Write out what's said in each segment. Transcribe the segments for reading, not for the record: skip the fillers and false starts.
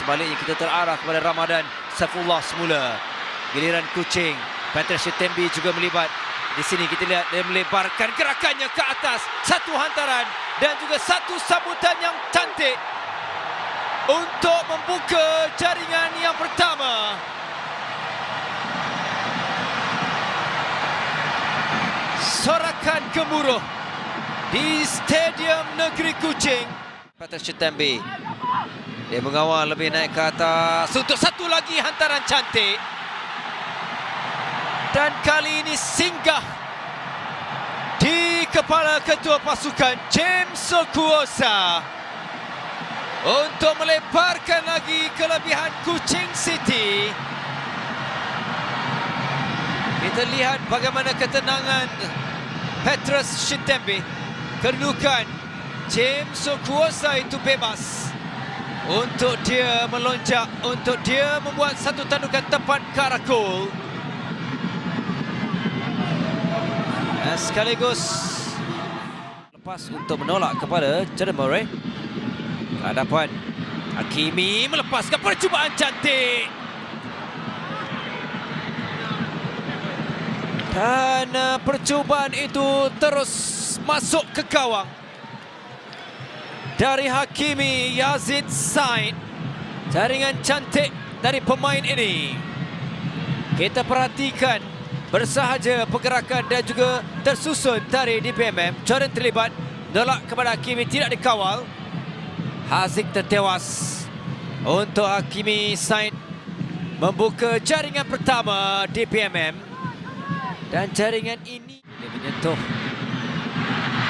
Sebaliknya kita terarah kepada Ramadan Saifullah semula. Giliran Kuching, Patricia Tembi juga melibat. Di sini kita lihat dia melebarkan gerakannya ke atas. Satu hantaran dan juga satu sambutan yang cantik untuk membuka jaringan yang pertama. Sorakan gemuruh di Stadium Negeri Kuching. Patricia Tembi, dia mengawal lebih naik ke atas untuk satu lagi hantaran cantik. Dan kali ini singgah di kepala ketua pasukan James Sokuosa untuk melebarkan lagi kelebihan Kuching City. Kita lihat bagaimana ketenangan Patricia Shitembi. Kedudukan James Sokuosa itu bebas untuk dia melonjak, untuk dia membuat satu tandukan tepat ke arah gol. Sekaligus lepas untuk menolak kepada Jordan Murray. Hadapan Hakimi melepaskan percubaan cantik. Dan percubaan itu terus masuk ke gawang dari Hakimi Yazid Said. Jaringan cantik dari pemain ini. Kita perhatikan bersahaja pergerakan dan juga tersusun dari DPMM. Jordan terlibat, nolak kepada Hakimi, tidak dikawal. Haziq tertewas untuk Hakimi Said membuka jaringan pertama DPMM. Dan jaringan ini dia menyentuh.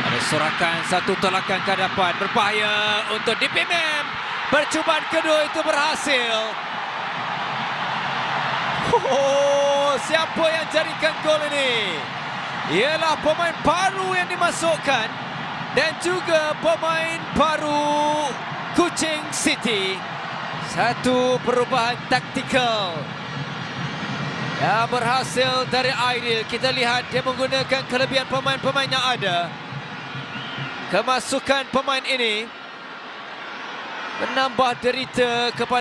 Ada sorakan, satu tolakan ke hadapan, berbahaya untuk DPMM. Percubaan kedua itu berhasil. Siapa yang jadikan gol ini? Ialah pemain baru yang dimasukkan dan juga pemain baru Kuching City. Satu perubahan taktikal yang berhasil dari Aidil. Kita lihat dia menggunakan kelebihan pemain-pemain yang ada. Kemasukan pemain ini menambah derita kepada